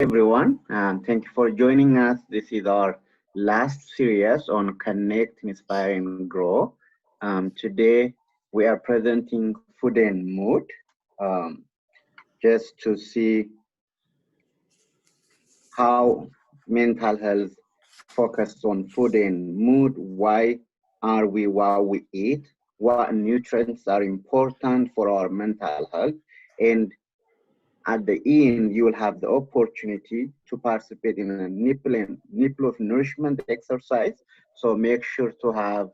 Everyone, and thank you for joining us. This is our last series on Connect, Inspire, and Grow. Today, we are presenting food and mood, um, just to see how mental health focuses on food and mood. Why are we what we eat? What nutrients are important for our mental health? And at the end, you will have the opportunity to participate in a nipple of nourishment exercise. So make sure to have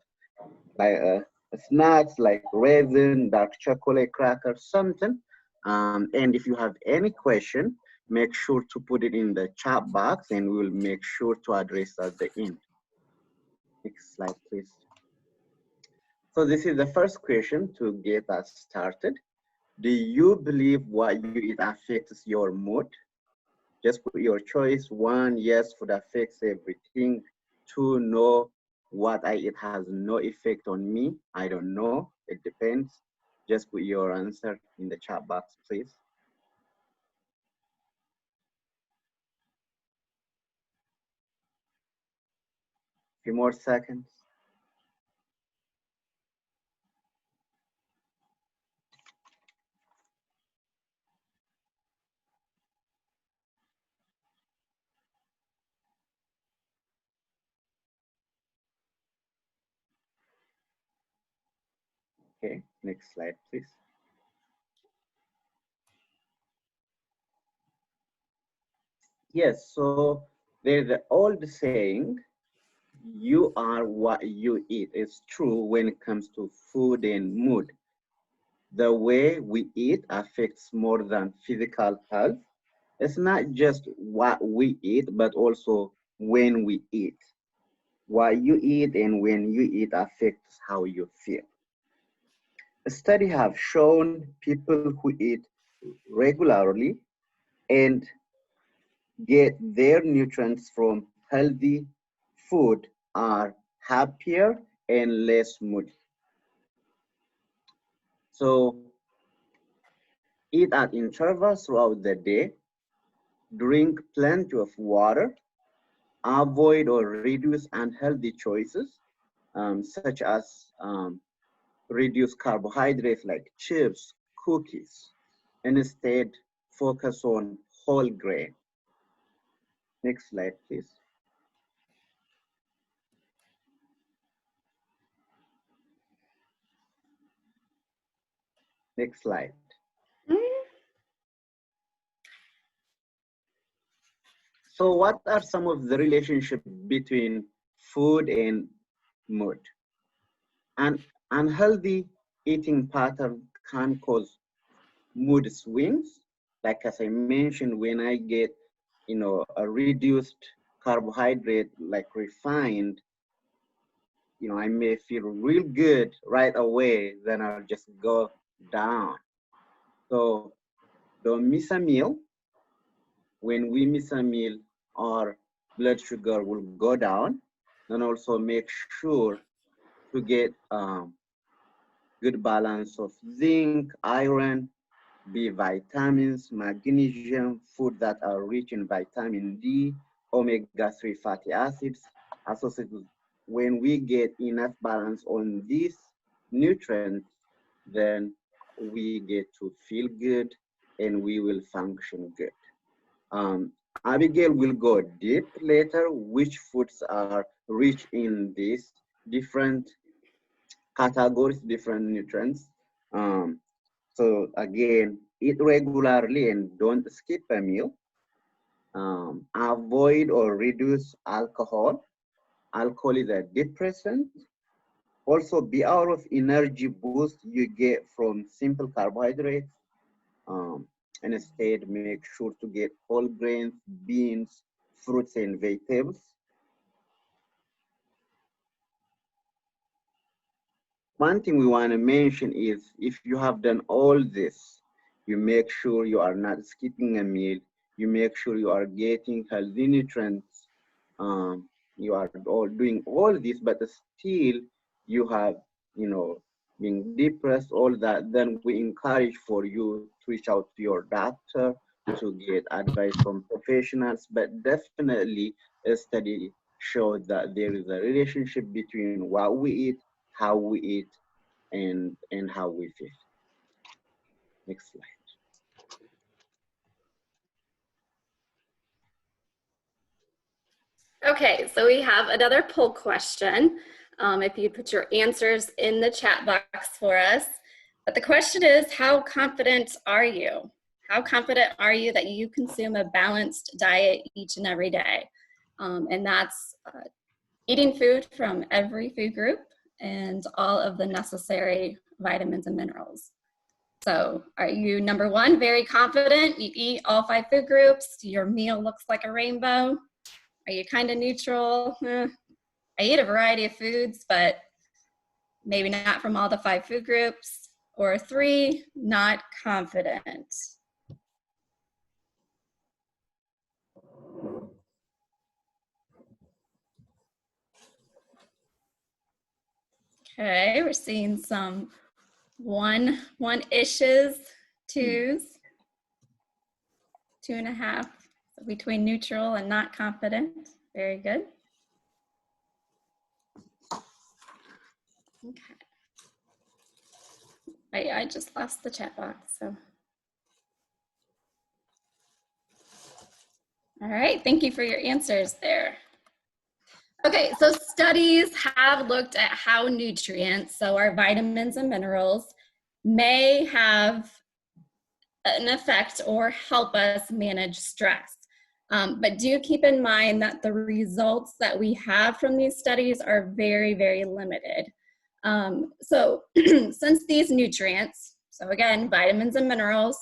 like snacks like raisin, dark chocolate, cracker, something. And if you have any question, make sure to put it in the chat box, and we will make sure to address at the end. Next slide, please. So this is the first question to get us started. Do you believe what you eat affects your mood? Just put your choice. One, yes, food affects everything. Two, no, what I eat has no effect on me. I don't know. It depends. Just put your answer in the chat box, please. Few more seconds. Okay, next slide, please. Yes, so there's the old saying, you are what you eat. It's true when it comes to food and mood. The way we eat affects more than physical health. It's not just what we eat, but also when we eat. What you eat and when you eat affects how you feel. Studies have shown people who eat regularly and get their nutrients from healthy food are happier and less moody. So eat at intervals throughout the day, drink plenty of water, avoid or reduce unhealthy choices such as reduce carbohydrates like chips, cookies, and instead focus on whole grain. Next slide, please. Next slide. So what are some of the relationship between food and mood? An unhealthy eating pattern can cause mood swings. Like as I mentioned, when I get, a reduced carbohydrate, like refined, I may feel real good right away, then I'll just go down. So don't miss a meal. When we miss a meal, our blood sugar will go down. And also make sure to get good balance of zinc, iron, B vitamins, magnesium, food that are rich in vitamin D, omega-3 fatty acids associated with. When we get enough balance on these nutrients, then we get to feel good and we will function good. Abigail will go deep later which foods are rich in these different categories, different nutrients. Um, so again, eat regularly and don't skip a meal. Avoid or reduce alcohol. Alcohol is a depressant. Also, be out of energy boost you get from simple carbohydrates. Um, and instead, make sure to get whole grains, beans, fruits, and vegetables. One thing we want to mention is if you have done all this, you make sure you are not skipping a meal, you make sure you are getting healthy nutrients, you are all doing all this, but still you have, being depressed, all that, then we encourage for you to reach out to your doctor to get advice from professionals, but definitely a study showed that there is a relationship between what we eat, how we eat, and how we feel. Next slide. Okay, so we have another poll question. If you put your answers in the chat box for us. But the question is, how confident are you? How confident are you that you consume a balanced diet each and every day? And that's eating food from every food group and all of the necessary vitamins and minerals. So are you, number one, very confident? You eat all 5 food groups, your meal looks like a rainbow? Are you kind of neutral? I eat a variety of foods, but maybe not from all the 5 food groups. Or 3, not confident. Okay, we're seeing some one-ishes, 2s, 2.5, so between neutral and not confident. Very good. Okay. I just lost the chat box, so. All right, thank you for your answers there. Okay, so studies have looked at how nutrients, so our vitamins and minerals, may have an effect or help us manage stress. But do keep in mind that the results that we have from these studies are very, very limited. So since these nutrients, so again, vitamins and minerals,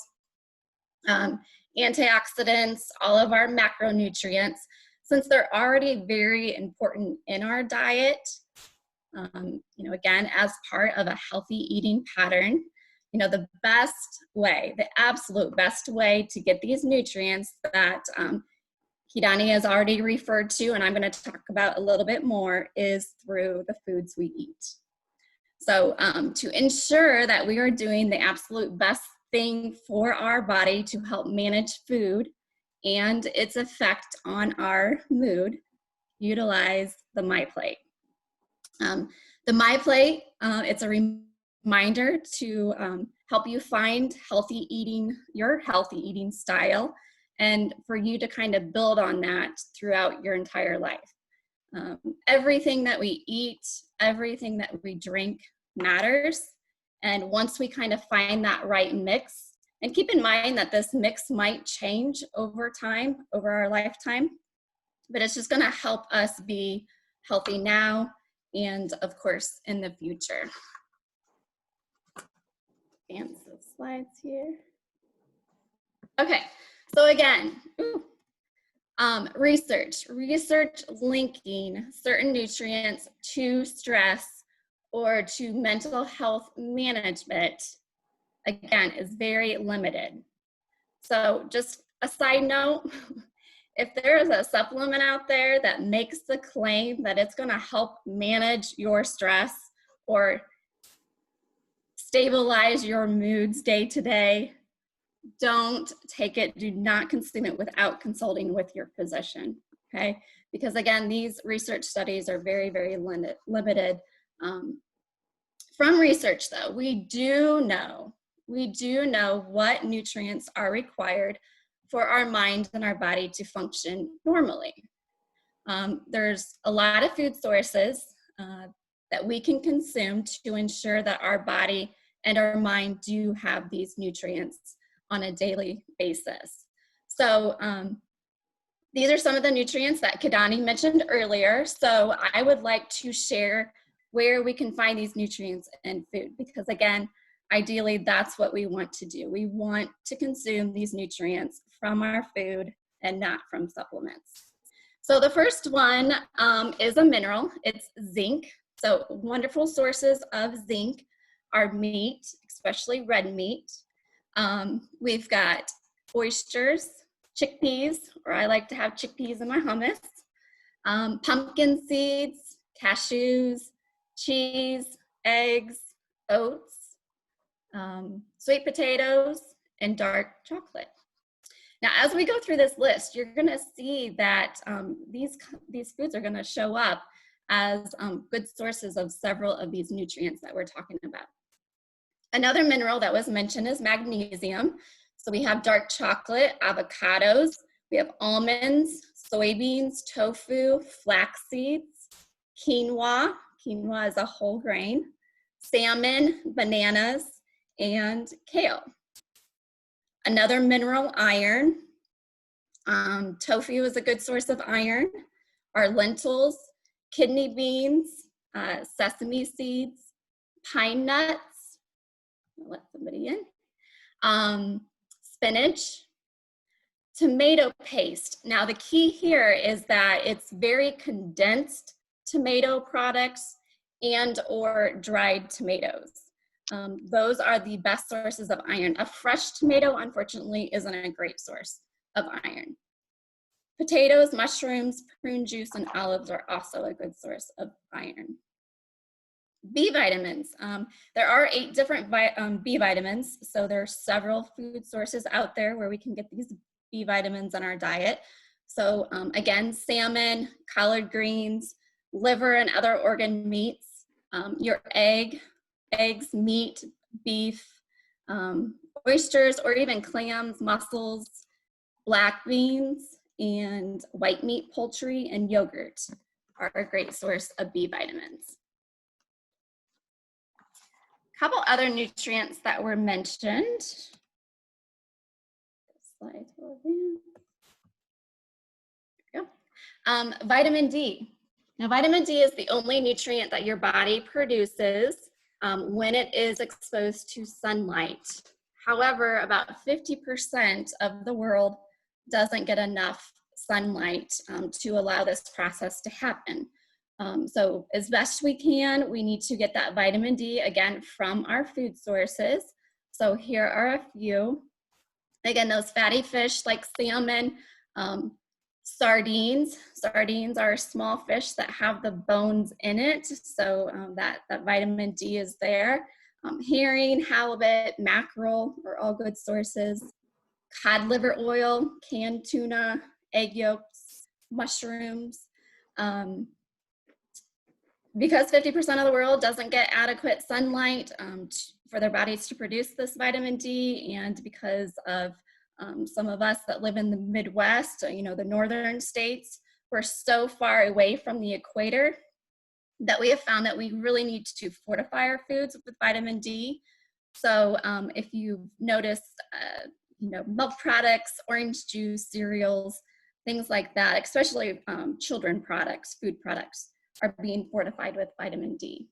antioxidants, all of our macronutrients, since they're already very important in our diet, you know, again, as part of a healthy eating pattern, you know, the best way, the absolute best way to get these nutrients that Kidani has already referred to, and I'm going to talk about a little bit more, is through the foods we eat. So to ensure that we are doing the absolute best thing for our body to help manage food and its effect on our mood, utilize the MyPlate. The MyPlate, it's a reminder to help you find healthy eating, your healthy eating style, and for you to kind of build on that throughout your entire life. Everything that we eat, everything that we drink matters. And once we kind of find that right mix, and keep in mind that this mix might change over time, over our lifetime, but it's just gonna help us be healthy now and of course in the future. Advance the slides here. Okay, so again, research linking certain nutrients to stress or to mental health management, again, is very limited. So just a side note, if there is a supplement out there that makes the claim that it's gonna help manage your stress or stabilize your moods day to day, don't take it, do not consume it without consulting with your physician, okay? Because again, these research studies are very, very limited. From research though, we do know what nutrients are required for our mind and our body to function normally. There's a lot of food sources that we can consume to ensure that our body and our mind do have these nutrients on a daily basis. So these are some of the nutrients that Kidani mentioned earlier. So I would like to share where we can find these nutrients in food, because again, ideally that's what we want to do. We want to consume these nutrients from our food and not from supplements. So the first one is a mineral, it's zinc. So wonderful sources of zinc are meat, especially red meat. We've got oysters, chickpeas, or I like to have chickpeas in my hummus, pumpkin seeds, cashews, cheese, eggs, oats, sweet potatoes, and dark chocolate. Now, as we go through this list, you're going to see that these foods are going to show up as good sources of several of these nutrients that we're talking about. Another mineral that was mentioned is magnesium. So we have dark chocolate, avocados, we have almonds, soybeans, tofu, flax seeds, quinoa. Quinoa is a whole grain, salmon, bananas, and kale. Another mineral, iron. Tofu is a good source of iron. Our lentils, kidney beans, sesame seeds, pine nuts. I'll let somebody in. Spinach, tomato paste. Now the key here is that it's very condensed tomato products and or dried tomatoes. Those are the best sources of iron. A fresh tomato, unfortunately, isn't a great source of iron. Potatoes, mushrooms, prune juice, and olives are also a good source of iron. B vitamins. There are 8 different B vitamins, so there are several food sources out there where we can get these B vitamins in our diet. So again, salmon, collard greens, liver and other organ meats, your eggs, meat, beef, oysters, or even clams, mussels, black beans, and white meat, poultry, and yogurt are a great source of B vitamins. A couple other nutrients that were mentioned. Slide over there. Vitamin D. Now, vitamin D is the only nutrient that your body produces when it is exposed to sunlight. However, about 50% of the world doesn't get enough sunlight to allow this process to happen. So as best we can, we need to get that vitamin D, again, from our food sources. So here are a few. Again, those fatty fish like salmon, sardines. Sardines are small fish that have the bones in it, so that vitamin D is there. Herring, halibut, mackerel are all good sources. Cod liver oil, canned tuna, egg yolks, mushrooms. Because 50% of the world doesn't get adequate sunlight for their bodies to produce this vitamin D, and because of some of us that live in the Midwest, the northern states, we're so far away from the equator that we have found that we really need to fortify our foods with vitamin D. So if you've noticed, milk products, orange juice, cereals, things like that, especially children products, food products, are being fortified with vitamin D.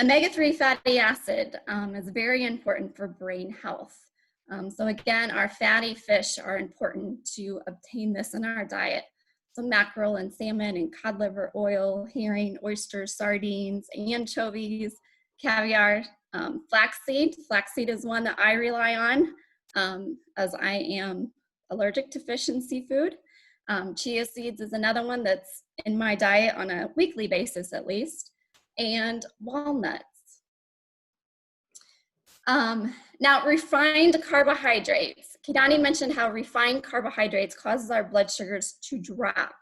Omega-3 fatty acid is very important for brain health. So again, our fatty fish are important to obtain this in our diet. So mackerel and salmon and cod liver oil, herring, oysters, sardines, anchovies, caviar, flaxseed. Flaxseed is one that I rely on as I am allergic to fish and seafood. Chia seeds is another one that's in my diet on a weekly basis at least, and walnuts. Now, refined carbohydrates. Kidani mentioned how refined carbohydrates causes our blood sugars to drop.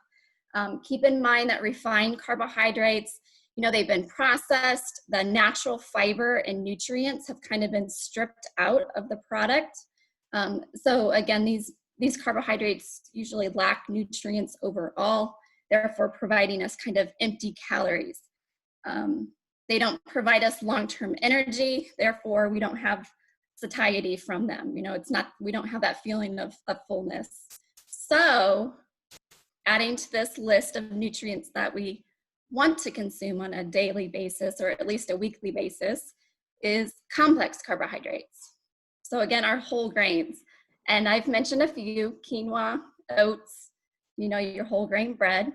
Keep in mind that refined carbohydrates, they've been processed, the natural fiber and nutrients have kind of been stripped out of the product. So again, these carbohydrates usually lack nutrients overall, therefore providing us kind of empty calories. They don't provide us long-term energy, therefore we don't have satiety from them. We don't have that feeling of fullness. So adding to this list of nutrients that we want to consume on a daily basis, or at least a weekly basis, is complex carbohydrates. So again, our whole grains. And I've mentioned a few: quinoa, oats, your whole grain bread,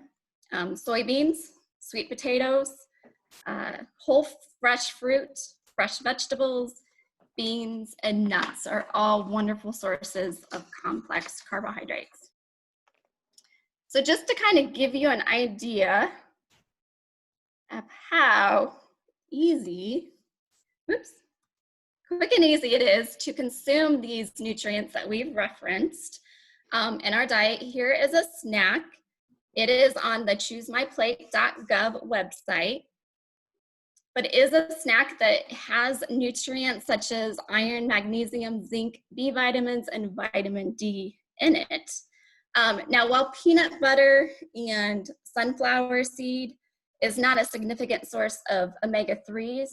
soybeans, sweet potatoes, whole fresh fruit, fresh vegetables, beans, and nuts are all wonderful sources of complex carbohydrates. So just to kind of give you an idea of how easy, quick and easy it is to consume these nutrients that we've referenced in our diet. Here is a snack. It is on the choosemyplate.gov website, but it is a snack that has nutrients such as iron, magnesium, zinc, B vitamins, and vitamin D in it. Now, while peanut butter and sunflower seed is not a significant source of omega-3s,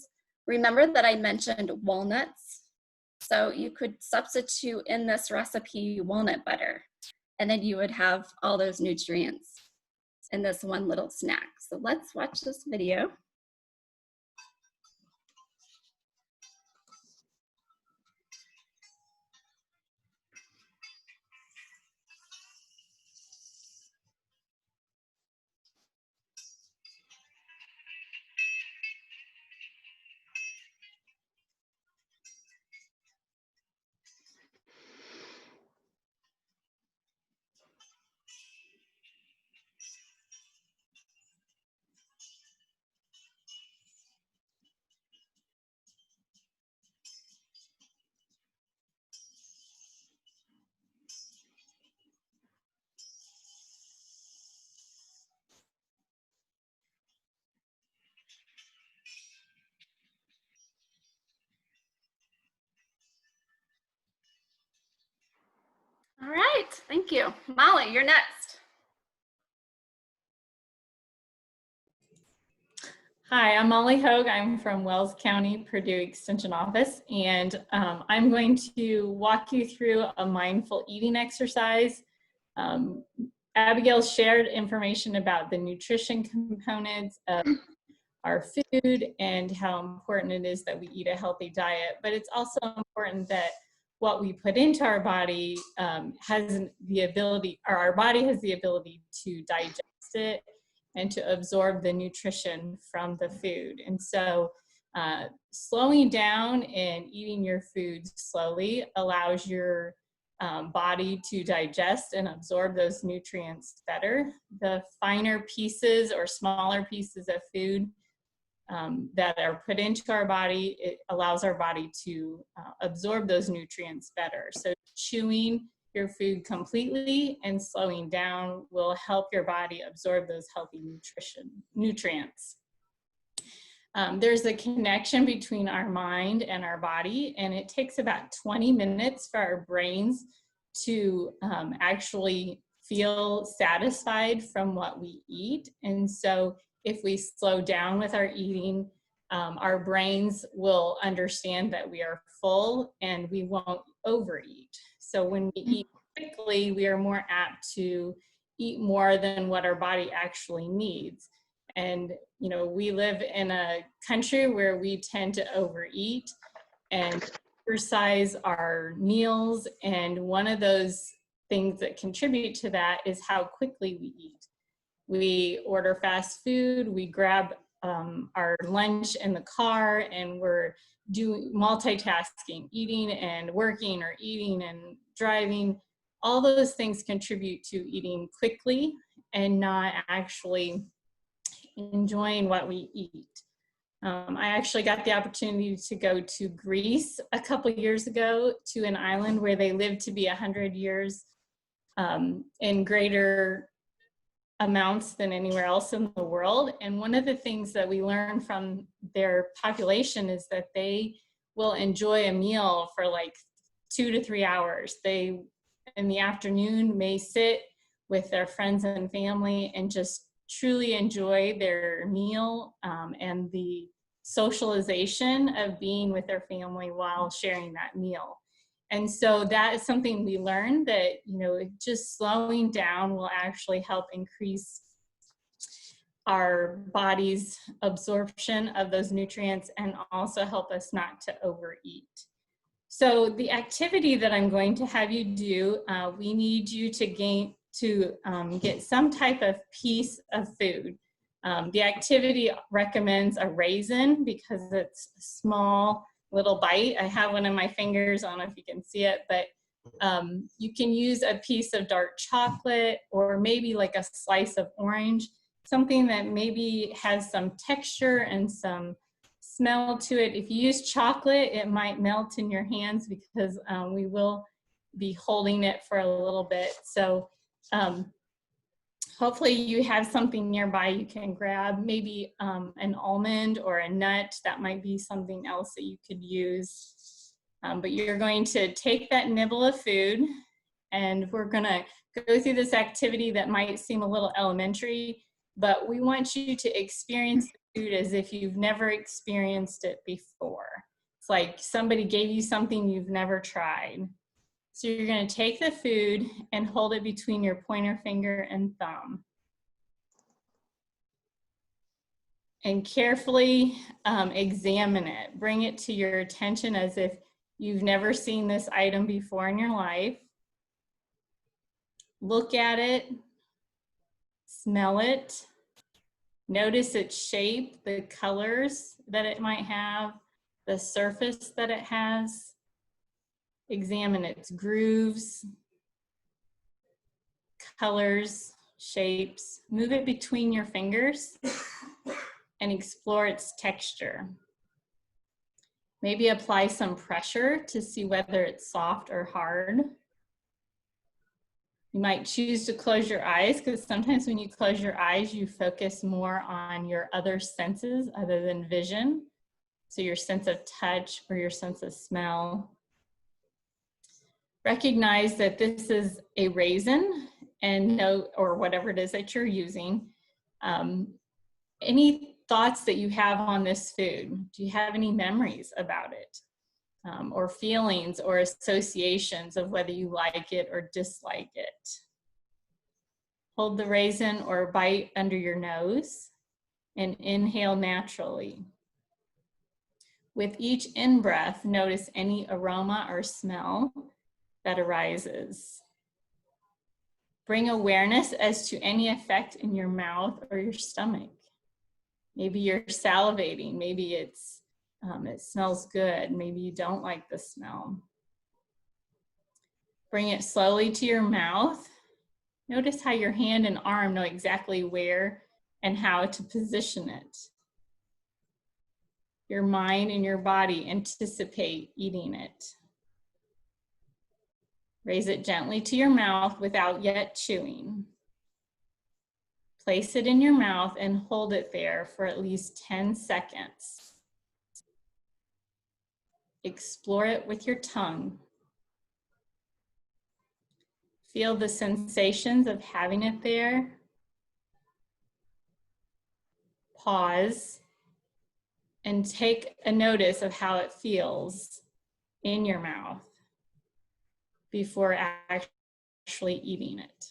remember that I mentioned walnuts. So you could substitute in this recipe walnut butter, and then you would have all those nutrients in this one little snack. So let's watch this video. All right, thank you. Molly, you're next. Hi, I'm Molly Hogue. I'm from Wells County, Purdue Extension Office, and I'm going to walk you through a mindful eating exercise. Abigail shared information about the nutrition components of our food and how important it is that we eat a healthy diet, but it's also important that what we put into our body has the ability, or our body has the ability to digest it and to absorb the nutrition from the food. And so slowing down and eating your food slowly allows your body to digest and absorb those nutrients better. The finer pieces or smaller pieces of food that are put into our body, it allows our body to absorb those nutrients better. So chewing your food completely and slowing down will help your body absorb those healthy nutrients. There's a connection between our mind and our body, and it takes about 20 minutes for our brains to actually feel satisfied from what we eat. And so if we slow down with our eating, our brains will understand that we are full and we won't overeat. So when we eat quickly, we are more apt to eat more than what our body actually needs. And, you know, we live in a country where we tend to overeat and exercise our meals. And one of those things that contribute to that is how quickly we eat. We order fast food, we grab our lunch in the car, and we're doing multitasking, eating and working, or eating and driving. All those things contribute to eating quickly and not actually enjoying what we eat. I actually got the opportunity to go to Greece a couple years ago, to an island where they live to be 100 years in greater amounts than anywhere else in the world. And one of the things that we learn from their population is that they will enjoy a meal for like 2 to 3 hours. They, in the afternoon, may sit with their friends and family and just truly enjoy their meal and the socialization of being with their family while sharing that meal. And so that is something we learned, that, you know, just slowing down will actually help increase our body's absorption of those nutrients and also help us not to overeat. So the activity that I'm going to have you do, we need you to get some type of piece of food. The activity recommends a raisin because it's a small little bite. I have one in my fingers. I don't know if you can see it, but you can use a piece of dark chocolate, or maybe like a slice of orange, something that maybe has some texture and some smell to it. If you use chocolate, it might melt in your hands because we will be holding it for a little bit. So hopefully you have something nearby you can grab, maybe an almond or a nut. That might be something else that you could use. But you're going to take that nibble of food, and we're gonna go through this activity that might seem a little elementary, but we want you to experience the food as if you've never experienced it before. It's like somebody gave you something you've never tried. So you're going to take the food and hold it between your pointer finger and thumb. And carefully examine it. Bring it to your attention as if you've never seen this item before in your life. Look at it, smell it, notice its shape, the colors that it might have, the surface that it has. Examine its grooves, colors, shapes. Move it between your fingers and explore its texture. Maybe apply some pressure to see whether it's soft or hard. You might choose to close your eyes because sometimes when you close your eyes, you focus more on your other senses other than vision. So your sense of touch or your sense of smell. Recognize that this is a raisin and know, or whatever it is that you're using. Any thoughts that you have on this food? Do you have any memories about it? Or feelings or associations of whether you like it or dislike it? Hold the raisin or bite under your nose and inhale naturally. With each in-breath, notice any aroma or smell that arises. Bring awareness as to any effect in your mouth or your stomach. Maybe you're salivating, maybe it smells good, maybe you don't like the smell. Bring it slowly to your mouth. Notice how your hand and arm know exactly where and how to position it. Your mind and your body anticipate eating it. Raise it gently to your mouth without yet chewing. Place it in your mouth and hold it there for at least 10 seconds. Explore it with your tongue. Feel the sensations of having it there. Pause and take a notice of how it feels in your mouth before actually eating it.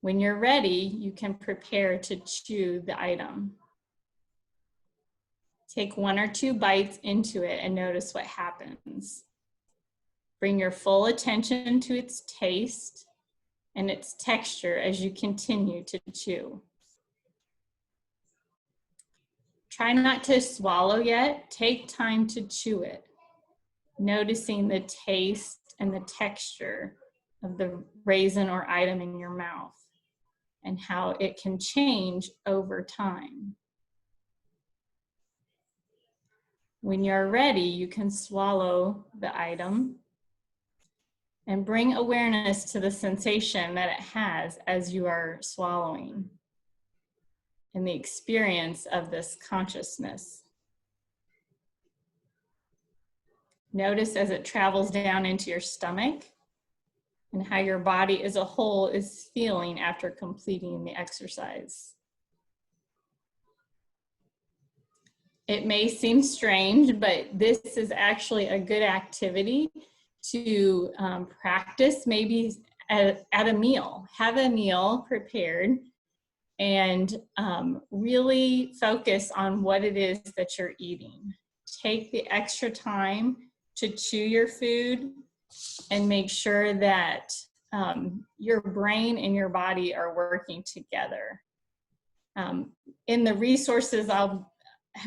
When you're ready, you can prepare to chew the item. Take 1 or 2 bites into it and notice what happens. Bring your full attention to its taste and its texture as you continue to chew. Try not to swallow yet. Take time to chew it, noticing the taste and the texture of the raisin or item in your mouth and how it can change over time. When you're ready, you can swallow the item and bring awareness to the sensation that it has as you are swallowing and the experience of this consciousness. Notice as it travels down into your stomach and how your body as a whole is feeling after completing the exercise. It may seem strange, but this is actually a good activity to practice maybe at a meal. Have a meal prepared and really focus on what it is that you're eating. Take the extra time to chew your food and make sure that your brain and your body are working together. In the resources,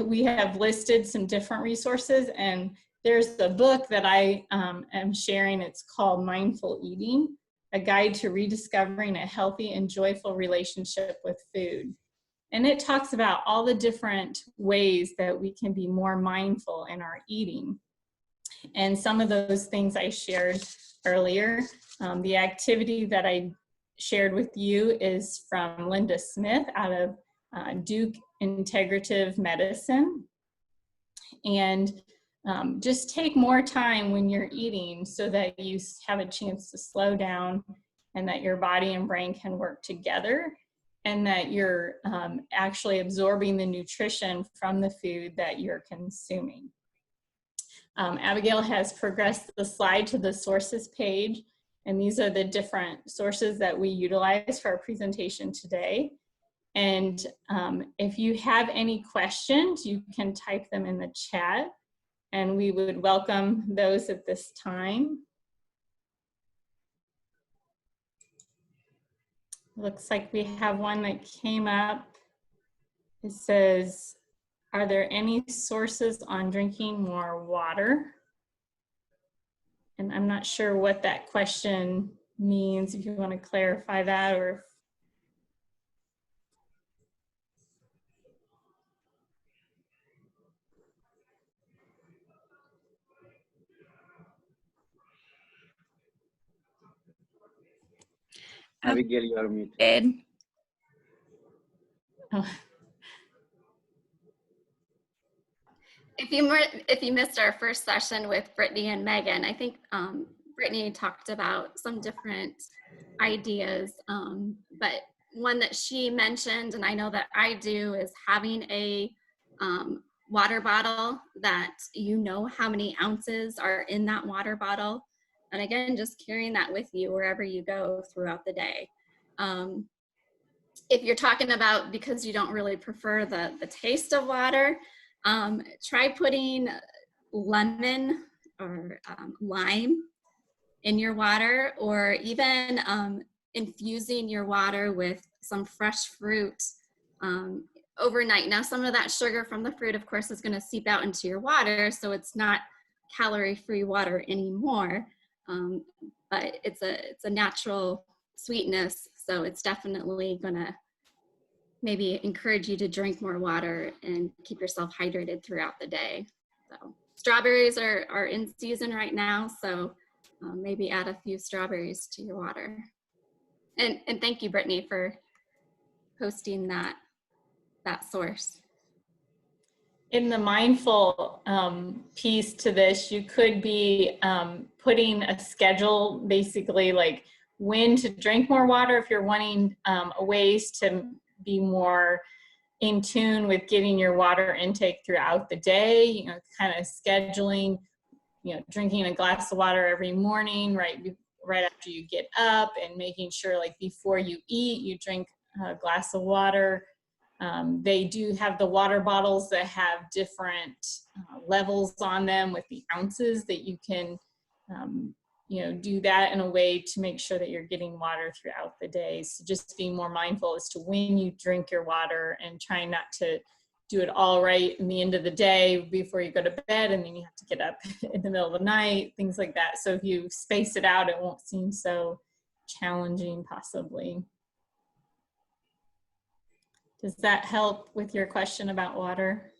we have listed some different resources, and there's a book that I am sharing. It's called Mindful Eating, a guide to rediscovering a healthy and joyful relationship with food. And it talks about all the different ways that we can be more mindful in our eating. And some of those things I shared earlier. The activity that I shared with you is from Linda Smith out of Duke Integrative Medicine. And just take more time when you're eating so that you have a chance to slow down and that your body and brain can work together, and that you're actually absorbing the nutrition from the food that you're consuming. Abigail has progressed the slide to the sources page, and these are the different sources that we utilize for our presentation today. And if you have any questions, you can type them in the chat, and we would welcome those at this time. Looks like we have one that came up. It says, are there any sources on drinking more water? And I'm not sure what that question means, if you want to clarify that, or Abigail, you are muted. Good. oh. If you missed our first session with Brittany and Megan, I think Brittany talked about some different ideas, but one that she mentioned, and I know that I do, is having a water bottle that you know how many ounces are in that water bottle. And again, just carrying that with you wherever you go throughout the day. If you're talking about, because you don't really prefer the taste of water, try putting lemon or lime in your water, or even infusing your water with some fresh fruit overnight. Now, some of that sugar from the fruit, of course, is going to seep out into your water, so it's not calorie-free water anymore. But it's a natural sweetness, so it's definitely going to maybe encourage you to drink more water and keep yourself hydrated throughout the day. So strawberries are in season right now, so maybe add a few strawberries to your water. And thank you, Brittany, for posting that source. In the mindful piece to this, you could be putting a schedule, basically like when to drink more water if you're wanting ways to be more in tune with getting your water intake throughout the day, you know, kind of scheduling, you know, drinking a glass of water every morning right after you get up, and making sure like before you eat, you drink a glass of water. They do have the water bottles that have different levels on them with the ounces that you can, you know, do that in a way to make sure that you're getting water throughout the day. So just being more mindful as to when you drink your water, and trying not to do it all right in the end of the day before you go to bed, and then you have to get up in the middle of the night, things like that. So if you space it out, it won't seem so challenging possibly. Does that help with your question about water?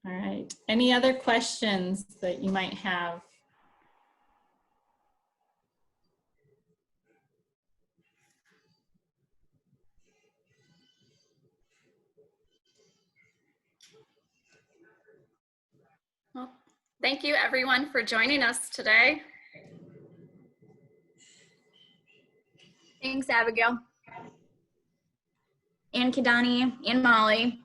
All right, any other questions that you might have? Well, thank you everyone for joining us today. Thanks, Abigail. And Kidani and Molly.